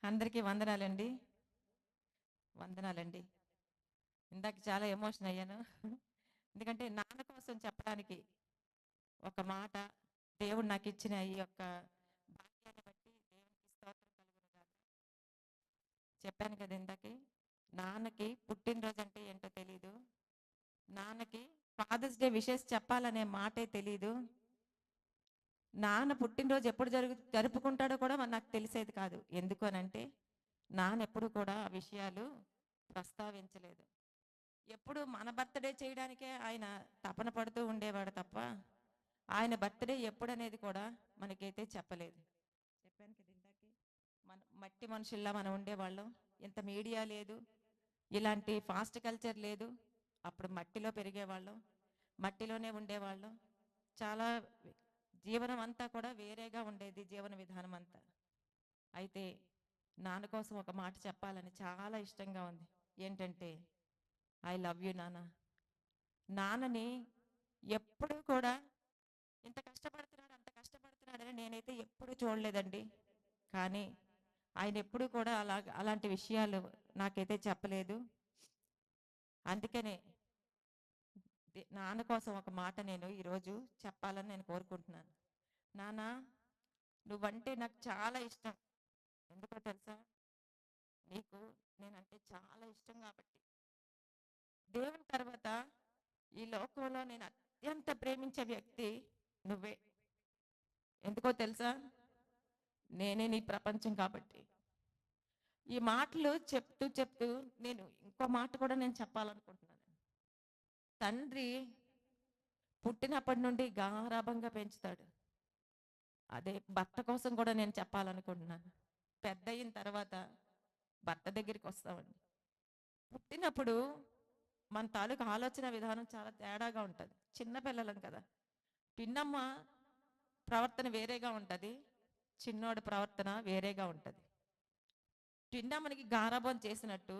అందరికీ వందనాలండి. వందనాలండి. ఇందాక చాలా ఎమోషన్ అయ్యాను. ఎందుకంటే నాన్న కోసం చెప్పడానికి ఒక మాట దేవుడు నాకిచ్చిన ఈ యొక్క భాగ్యాన్ని బట్టి దేవునికి స్తోత్రం కలుగును గాక. చెప్పాను కదా ఇందాకే, నాన్నకి పుట్టినరోజు అంటే ఏంటో తెలీదు. నాన్నకి ఫాదర్స్ డే విషెస్ చెప్పాలనే మాటే తెలీదు. నాన్న పుట్టినరోజు ఎప్పుడు జరుపుకుంటాడో కూడా నాకు తెలిసేది కాదు. ఎందుకు అనంటే నాన్న ఎప్పుడు కూడా ఆ విషయాలు ప్రస్తావించలేదు. ఎప్పుడు మన బర్త్‌డే చేయడానికే ఆయన తపన పడుతూ ఉండేవాడు తప్ప, ఆయన బర్త్‌డే ఎప్పుడనేది కూడా మనకైతే చెప్పలేదు. చెప్పాను కదా ఇందాకే, మట్టి మనుషుల్లా మనం ఉండేవాళ్ళం. ఇంత మీడియా లేదు, ఇలాంటి ఫాస్ట్ కల్చర్ లేదు. అప్పుడు మట్టిలో పెరిగేవాళ్ళం, మట్టిలోనే ఉండేవాళ్ళం. చాలా జీవనం అంతా కూడా వేరేగా ఉండేది, జీవన విధానం అంతా. అయితే నాన్న కోసం ఒక మాట చెప్పాలని చాలా ఇష్టంగా ఉంది. ఏంటంటే, ఐ లవ్ యూ నాన్న. నాన్నని ఎప్పుడూ కూడా ఇంత కష్టపడుతున్నాడు, అంత కష్టపడుతున్నాడని నేనైతే ఎప్పుడూ చూడలేదండి. కానీ ఆయన ఎప్పుడూ కూడా అలాంటి విషయాలు నాకైతే చెప్పలేదు. అందుకనే నాన్న కోసం ఒక మాట నేను ఈరోజు చెప్పాలని నేను కోరుకుంటున్నాను. నాన్న, నువ్వంటే నాకు చాలా ఇష్టం. ఎందుకో తెలుసా? నీకు నేనంటే చాలా ఇష్టం కాబట్టి. దేవుని తర్వాత ఈ లోకంలో నేను అత్యంత ప్రేమించే వ్యక్తి నువ్వే. ఎందుకో తెలుసా? నేనే నీ ప్రపంచం కాబట్టి. ఈ మాటలు చెప్తూ చెప్తూ నేను ఇంకో మాట కూడా నేను చెప్పాలనుకుంటున్నాను. తండ్రి పుట్టినప్పటి నుండి గారాబంగా పెంచుతాడు. అదే భర్త కోసం కూడా నేను చెప్పాలనుకుంటున్నాను. పెద్ద అయిన తర్వాత భర్త దగ్గరికి వస్తామండి. పుట్టినప్పుడు మన తాలూకు ఆలోచన విధానం చాలా తేడాగా ఉంటుంది. చిన్న పిల్లలం కదా. పిన్నమ్మ ప్రవర్తన వేరేగా ఉంటుంది, చిన్నోడి ప్రవర్తన వేరేగా ఉంటుంది. పిన్నమ్మనికి గారాబం చేసినట్టు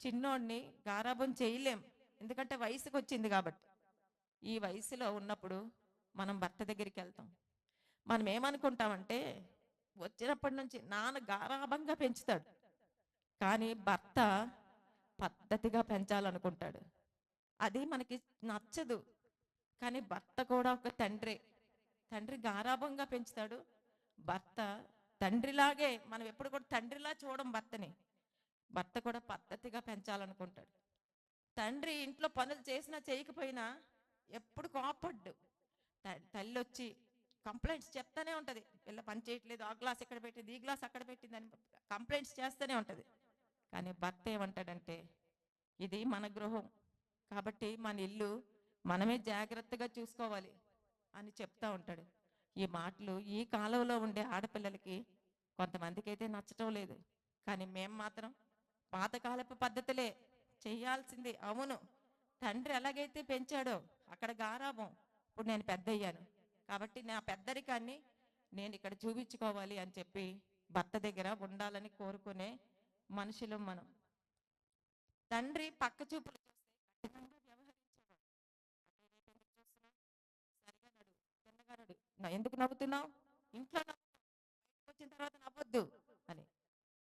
చిన్నోడిని గారాబం చేయలేం. ఎందుకంటే వయసుకు వచ్చింది కాబట్టి. ఈ వయసులో ఉన్నప్పుడు మనం భర్త దగ్గరికి వెళ్తాం. మనం ఏమనుకుంటామంటే, వచ్చినప్పటి నుంచి నాన్న గారాబంగా పెంచుతాడు, కానీ భర్త పద్ధతిగా పెంచాలనుకుంటాడు. అది మనకి నచ్చదు. కానీ భర్త కూడా ఒక తండ్రే. తండ్రి గారాబంగా పెంచుతాడు. భర్త తండ్రిలాగే, మనం ఎప్పుడు కూడా తండ్రిలా చూడం భర్తని. భర్త కూడా పద్ధతిగా పెంచాలనుకుంటాడు. తండ్రి ఇంట్లో పనులు చేసినా చేయకపోయినా ఎప్పుడు కోపడ్డు. తల్లి వచ్చి కంప్లైంట్స్ చెప్తానే ఉంటుంది. పిల్ల పని చేయట్లేదు, ఆ గ్లాస్ ఎక్కడ పెట్టింది, ఈ గ్లాస్ అక్కడ పెట్టింది అని కంప్లైంట్స్ చేస్తూనే ఉంటుంది. కానీ భర్త ఏమంటాడంటే, ఇది మన గృహం కాబట్టి మన ఇల్లు మనమే జాగ్రత్తగా చూసుకోవాలి అని చెప్తా ఉంటాడు. ఈ మాటలు ఈ కాలంలో ఉండే ఆడపిల్లలకి కొంతమందికి అయితే నచ్చటం లేదు. కానీ మేము మాత్రం పాతకాలపు పద్ధతులే చెయ్యాల్సింది. అవును, తండ్రి ఎలాగైతే పెంచాడో అక్కడ గారాబం. ఇప్పుడు నేను పెద్ద అయ్యాను కాబట్టి నా పెద్దరికాన్ని నేను ఇక్కడ చూపించుకోవాలి అని చెప్పి భర్త దగ్గర ఉండాలని కోరుకునే మనుషులు మనం. తండ్రి పక్క చూపులు చూస్తే కఠినంగా వ్యవహరించేవాడు. సరిగా నడు, చిన్నగా నడు, ఎందుకు నవ్వుతున్నావు, ఇంట్లో వచ్చిన తర్వాత నవ్వొద్దు అని.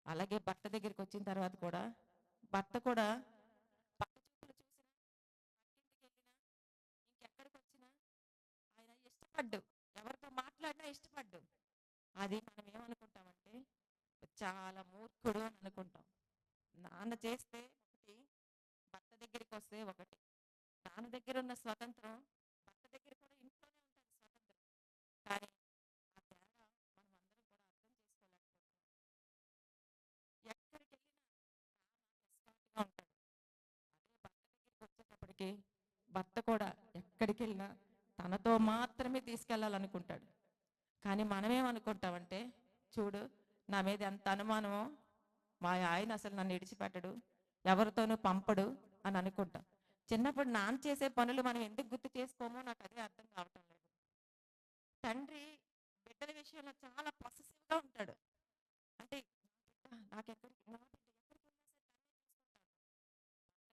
అలాగే భర్త దగ్గరికి వచ్చిన తర్వాత కూడా భర్త కూడా పక్క చూపులు చూసినా, ఇంకెక్కడికి వచ్చినా ఆయన ఇష్టపడ్డు, ఎవరితో మాట్లాడినా ఇష్టపడ్డు. అది మనం ఏమనుకుంటామంటే చాలా మూర్ఖుడు అని అనుకుంటాం. నాన్న చేస్తే ఒకటి, భర్త దగ్గరికి వస్తే ఒకటి. నాన్న దగ్గర ఉన్న స్వతంత్రం భర్త దగ్గర కూడా ఇంట్లోనే ఉంటుంది స్వతంత్రం. కానీ ఆ తేడా మనం అందరం కూడా అర్థం చేసుకోలేకపోతున్నాం. ఎక్కడికి వెళ్ళినా నిస్వార్థంగా ఉంటాడు. అదే భర్త దగ్గరికి వచ్చేటప్పటికి భర్త కూడా ఎక్కడికి వెళ్ళినా తనతో మాత్రమే తీసుకెళ్ళాలనుకుంటాడు. కానీ మనమేమనుకుంటామంటే, చూడు నా మీద ఎంత అనుమానమో, మా ఆయన అసలు నన్ను విడిచిపెట్టడు, ఎవరితోనూ పంపడు అని అనుకుంటాం. చిన్నప్పుడు నాన్న చేసే పనులు మనం ఎందుకు గుర్తు చేసుకోమో నాకు అదే అర్థం కావటం లేదు. తండ్రి బిడ్డల విషయంలో చాలా పొసెసివ్గా ఉంటాడు. అంటే నాకెక్కడికి, నా బిడ్డ ఎక్కడికి వెళ్ళినా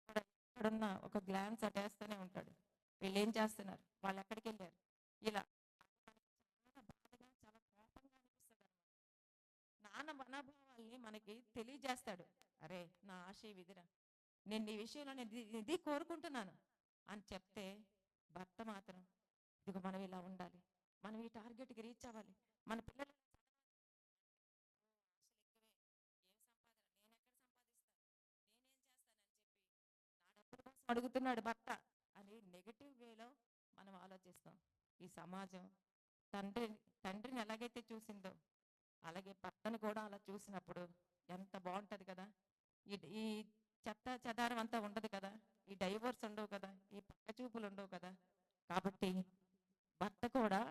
సరే తనే చూసుకుంటాడు. ఎక్కడున్నా ఒక గ్లాన్స్ అటేస్తూనే ఉంటాడు. వీళ్ళు ఏం చేస్తున్నారు, వాళ్ళు ఎక్కడికి వెళ్ళారు, ఇలా చాలా బాధగా చాలా కోపంగా అనిపిస్తుంది. నాన్న మనోభావాల్ని మనకి తెలియజేస్తాడు. అరే నా ఆశ విధిరా, నేను నీ విషయంలో నేను ఇది కోరుకుంటున్నాను అని చెప్తే భర్త మాత్రం ఇదిగో మనం ఇలా ఉండాలి, మనం ఈ టార్గెట్కి రీచ్ అవ్వాలి, మన పిల్లలు అడుగుతున్నాడు భర్త అని నెగటివ్ వేలో మనం ఆలోచిస్తాం. ఈ సమాజం తండ్రి తండ్రిని ఎలాగైతే చూసిందో అలాగే భర్తను కూడా అలా చూసినప్పుడు ఎంత బాగుంటది కదా. ఈ చెత్త చెదారం అంతా ఉండదు కదా, ఈ డైవర్స్ ఉండవు కదా, ఈ పక్క చూపులు ఉండవు కదా. కాబట్టి భర్త కూడా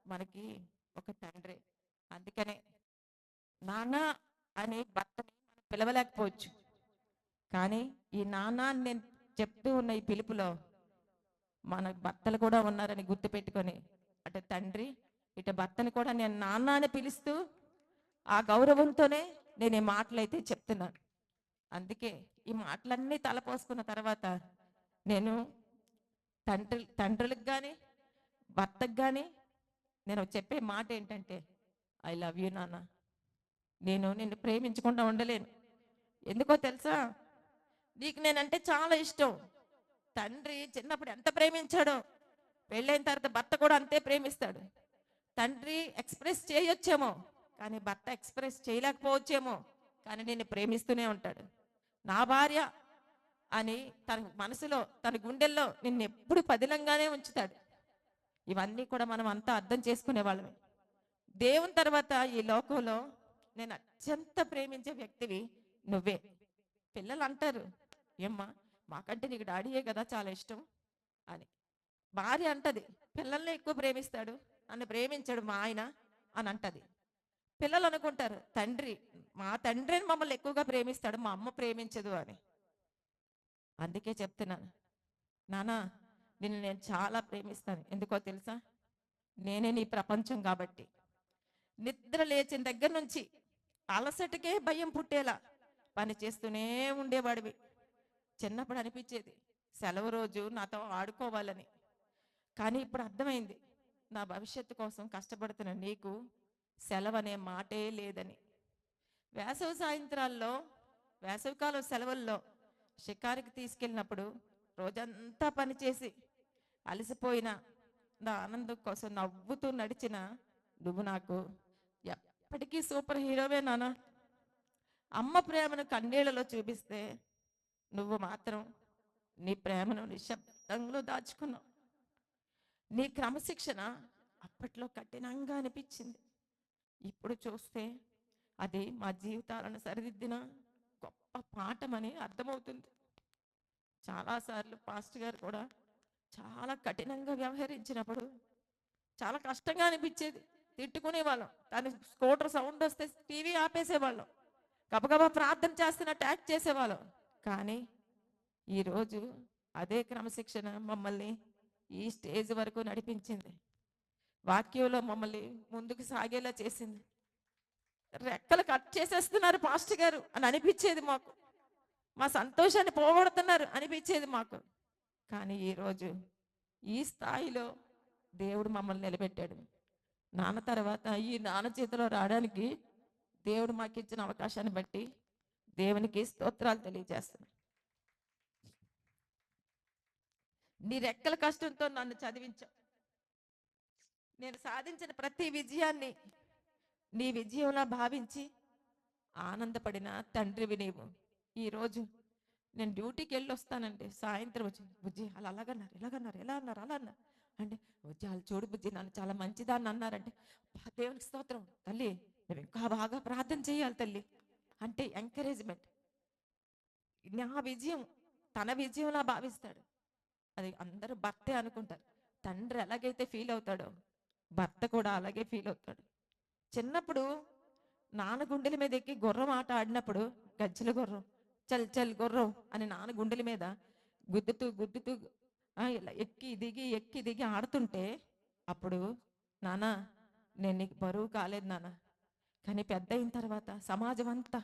మనకి ఒక తండ్రి. అందుకనే నాన్న అని భర్తని మనం పిలవలేకపోవచ్చు, కానీ ఈ నాన్న అని నేను చెప్తూ ఉన్న ఈ పిలుపులో మన భర్తలు కూడా ఉన్నారని గుర్తుపెట్టుకొని అటు తండ్రి ఇటు భర్తని కూడా నేను నాన్న అని పిలుస్తూ ఆ గౌరవంతోనే నేను ఈ మాటలు అయితే చెప్తున్నాను. అందుకే ఈ మాటలన్నీ తలపోసుకున్న తర్వాత నేను తండ్రులకు కానీ భర్తకు కానీ నేను చెప్పే మాట ఏంటంటే, ఐ లవ్ యూ నాన్న. నేను నిన్ను ప్రేమించకుండా ఉండలేను. ఎందుకో తెలుసా, నీకు నేనంటే చాలా ఇష్టం. తండ్రి చిన్నప్పుడు ఎంత ప్రేమించాడో పెళ్ళైన తర్వాత భర్త కూడా అంతే ప్రేమిస్తాడు. తండ్రి ఎక్స్ప్రెస్ చేయొచ్చేమో కానీ భర్త ఎక్స్ప్రెస్ చేయలేకపోవచ్చేమో, కానీ నిన్ను ప్రేమిస్తూనే ఉంటాడు. నా భార్య అని తన మనసులో తన గుండెల్లో నిన్ను ఎప్పుడు పదిలంగానే ఉంచుతాడు. ఇవన్నీ కూడా మనం అంతా అర్థం చేసుకునే వాళ్ళమే. దేవుని తర్వాత ఈ లోకంలో నేను అత్యంత ప్రేమించే వ్యక్తివి నువ్వే. పిల్లలు అంటారు, ఏమ్మా మాకంటే నీకు డాడీయే కదా చాలా ఇష్టం అని. భార్య అంటది, పిల్లల్ని ఎక్కువ ప్రేమిస్తాడు, నన్ను ప్రేమించాడు మా ఆయన అని అంటది. పిల్లలు అనుకుంటారు, మా తండ్రిని మమ్మల్ని ఎక్కువగా ప్రేమిస్తాడు, మా అమ్మ ప్రేమించదు అని. అందుకే చెప్తున్నాను, నానా నిన్ను నేను చాలా ప్రేమిస్తాను. ఎందుకో తెలుసా, నేనే నీ ప్రపంచం కాబట్టి. నిద్ర లేచిన దగ్గర నుంచి అలసటకే భయం పుట్టేలా పని చేస్తూనే ఉండేవాడివి. చిన్నప్పుడు అనిపించేది సెలవు రోజు నాతో ఆడుకోవాలని, కానీ ఇప్పుడు అర్థమైంది నా భవిష్యత్తు కోసం కష్టపడుతున్న నీకు సెలవు అనే మాటే లేదని. వేసవికాలం సెలవుల్లో షికారుకి తీసుకెళ్ళినప్పుడు రోజంతా పనిచేసి అలసిపోయిన నా ఆనందం కోసం నవ్వుతూ నడిచిన నువ్వు నాకు ఎప్పటికీ సూపర్ హీరోవే నాన్న. అమ్మ ప్రేమను కన్నీళ్లలో చూపిస్తే నువ్వు మాత్రం నీ ప్రేమను నిశ్శబ్దంలో దాచుకున్నావు. నీ క్రమశిక్షణ అప్పట్లో కఠినంగా అనిపించింది, ఇప్పుడు చూస్తే అది మా జీవితాలను సరిదిద్దిన గొప్ప పాఠమని అర్థమవుతుంది. చాలాసార్లు పాస్టర్ గారు కూడా చాలా కఠినంగా వ్యవహరించినప్పుడు చాలా కష్టంగా అనిపించేది. తిట్టుకునేవాళ్ళం, దాని స్కూటర్ సౌండ్ వస్తే టీవీ ఆపేసేవాళ్ళం, గబగబా ప్రార్థన చేస్తున్నట్టు యాక్ట్ చేసేవాళ్ళం. కానీ ఈరోజు అదే క్రమశిక్షణ మమ్మల్ని ఈ స్టేజ్ వరకు నడిపించింది. వాక్యంలో మమ్మల్ని ముందుకు సాగేలా చేసింది. రెక్కలు కట్ చేసేస్తున్నారు పాస్టర్ గారు అని అనిపించేది మాకు, మా సంతోషాన్ని పోగొడుతున్నారు అనిపించేది మాకు. కానీ ఈరోజు ఈ స్థాయిలో దేవుడు మమ్మల్ని నిలబెట్టాడు. నాన్న తర్వాత ఈ నాన్న చేతిలో రావడానికి దేవుడు మాకు ఇచ్చిన అవకాశాన్ని బట్టి దేవునికి స్తోత్రాలు తెలియజేస్తున్నాను. నీ రెక్కల కష్టంతో నన్ను చదివించావు. నేను సాధించిన ప్రతి విజయాన్ని నీ విజయంలా భావించి ఆనందపడిన తండ్రివి నీవు. ఈరోజు నేను డ్యూటీకి వెళ్ళి వస్తానండి, సాయంత్రం వచ్చి బుజ్జి అలా అలాగన్నారు ఇలాగన్నారు ఎలా అన్నారు అలా అన్నారు అంటే, బుజ్జి వాళ్ళు చూడు బుజ్జి నన్ను చాలా మంచిదాన్ని అన్నారంటే, దేవునికి స్తోత్రం తల్లి, నువ్వు ఇంకా బాగా ప్రార్థన చేయాలి తల్లి అంటే ఎంకరేజ్మెంట్. నా విజయం తన విజయంలా భావిస్తాడు. అది అందరూ భర్తే అనుకుంటారు. తండ్రి ఎలాగైతే ఫీల్ అవుతాడో భర్త కూడా అలాగే ఫీల్ అవుతాడు. చిన్నప్పుడు నాన్న గుండెల మీద ఎక్కి గుర్రం ఆట ఆడినప్పుడు, గజ్జల గుర్రం చల్ చల్ గుర్రం అని నాన్న గుండెల మీద గుద్దుతూ గుద్దుతూ ఇలా ఎక్కి దిగి ఆడుతుంటే, అప్పుడు నాన్న నేను నీకు బరువు కాలేదు నాన్న. కానీ పెద్ద అయిన తర్వాత సమాజం అంతా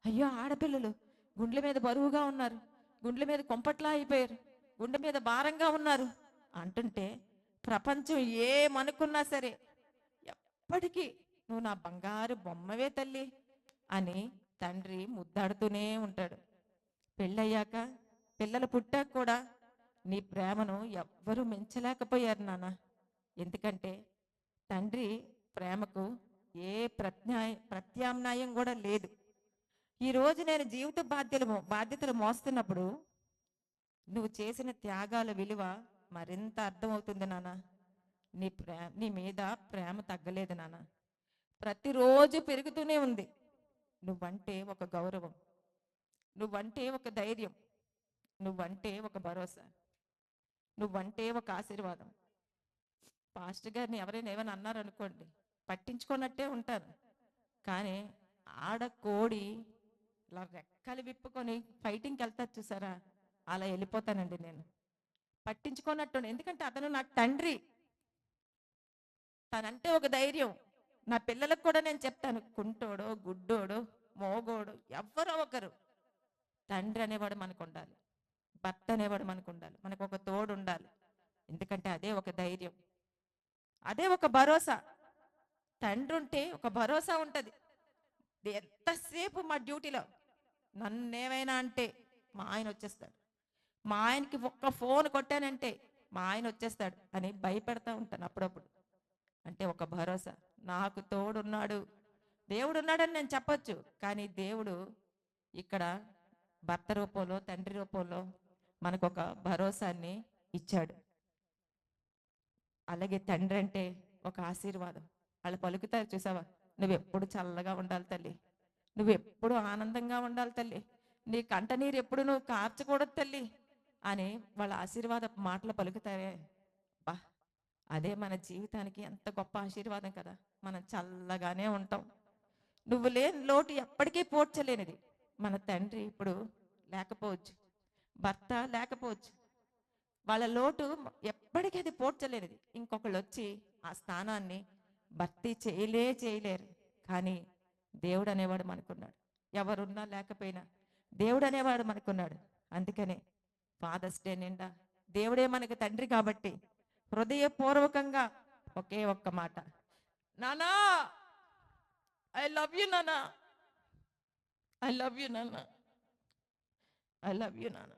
అయ్యో ఆడపిల్లలు గుండెల మీద బరువుగా ఉన్నారు, గుండెల మీద కొంపట్లా అయిపోయారు, గుండె మీద భారంగా ఉన్నారు అంటుంటే, ప్రపంచం ఏమనుకున్నా సరే ఎప్పటికీ నువ్వు నా బంగారు బొమ్మవే తల్లి, అని తండ్రి ముద్దాడుతూనే ఉంటాడు. పెళ్ళయ్యాక పిల్లలు పుట్టాక కూడా నీ ప్రేమను ఎవ్వరూ మించలేకపోయారు నాన్న. ఎందుకంటే తండ్రి ప్రేమకు ఏ ప్రత్యామ్నాయం కూడా లేదు. ఈరోజు నేను జీవిత బాధ్యతలు మోస్తున్నప్పుడు నువ్వు చేసిన త్యాగాల విలువ మరింత అర్థమవుతుంది నాన్న. నీ మీద ప్రేమ తగ్గలేదు నాన్న, ప్రతిరోజు పెరుగుతూనే ఉంది. నువ్వంటే ఒక గౌరవం, నువ్వంటే ఒక ధైర్యం, నువ్వంటే ఒక భరోసా, నువ్వంటే ఒక ఆశీర్వాదం. పాస్టర్ గారిని ఎవరైనా ఏమైనా అన్నారనుకోండి, పట్టించుకున్నట్టే ఉంటారు. కానీ ఆడ కోడి ఇలా రెక్కలు విప్పుకొని ఫైటింగ్కి వెళ్తారు చూసారా, అలా వెళ్ళిపోతానండి నేను. పట్టించుకున్నట్టు, ఎందుకంటే అతను నాకు తండ్రి. తనంటే ఒక ధైర్యం. నా పిల్లలకు కూడా నేను చెప్తాను, కుంటోడో గుడ్డోడో మోగోడు ఎవ్వరో ఒకరు తండ్రి అనేవాడు మనకు ఉండాలి, భర్త అనేవాడు మనకు ఉండాలి, మనకు ఒక తోడు ఉండాలి. ఎందుకంటే అదే ఒక ధైర్యం, అదే ఒక భరోసా. తండ్రి ఉంటే ఒక భరోసా ఉంటుంది. ఎంతసేపు మా డ్యూటీలో నన్నేమైనా అంటే మా ఆయన వచ్చేస్తాడు, మా ఆయనకి ఒక్క ఫోన్ కొట్టానంటే మా ఆయన వచ్చేస్తాడు అని భయపెడతా ఉంటాను అప్పుడప్పుడు. అంటే ఒక భరోసా, నాకు తోడున్నాడు, దేవుడు ఉన్నాడని నేను చెప్పొచ్చు. కానీ దేవుడు ఇక్కడ భర్త రూపంలో, తండ్రి రూపంలో మనకు ఒక భరోసాన్ని ఇచ్చాడు. అలాగే తండ్రి అంటే ఒక ఆశీర్వాదం. వాళ్ళు పలుకుతారు చూసావా, నువ్వెప్పుడు చల్లగా ఉండాలి తల్లి, నువ్వెప్పుడు ఆనందంగా ఉండాలి తల్లి, నీ కంట నీరు ఎప్పుడు నువ్వు కార్చకూడదు తల్లి అని వాళ్ళ ఆశీర్వాద మాటలు పలుకుతారే. బా, అదే మన జీవితానికి ఎంత గొప్ప ఆశీర్వాదం కదా. మనం చల్లగానే ఉంటాం. నువ్వు లేని లోటు ఎప్పటికీ పోడ్చలేనిది. మన తండ్రి ఇప్పుడు లేకపోవచ్చు, భర్త లేకపోవచ్చు, వాళ్ళ లోటు ఎప్పటికీ అది పోడ్చలేనిది. ఇంకొకళ్ళు వచ్చి ఆ స్థానాన్ని భర్తీ చేయలేరు. కానీ దేవుడు అనేవాడు మనకున్నాడు. ఎవరున్నా లేకపోయినా దేవుడు అనేవాడు మనకున్నాడు. అందుకనే ఫాదర్స్ డే నిండా దేవుడే మనకు తండ్రి కాబట్టి హృదయపూర్వకంగా ఒకే ఒక్క మాట, నానా ఐ లవ్ యూ నానా, ఐ లవ్ యూ నానా, ఐ లవ్ యూ నానా.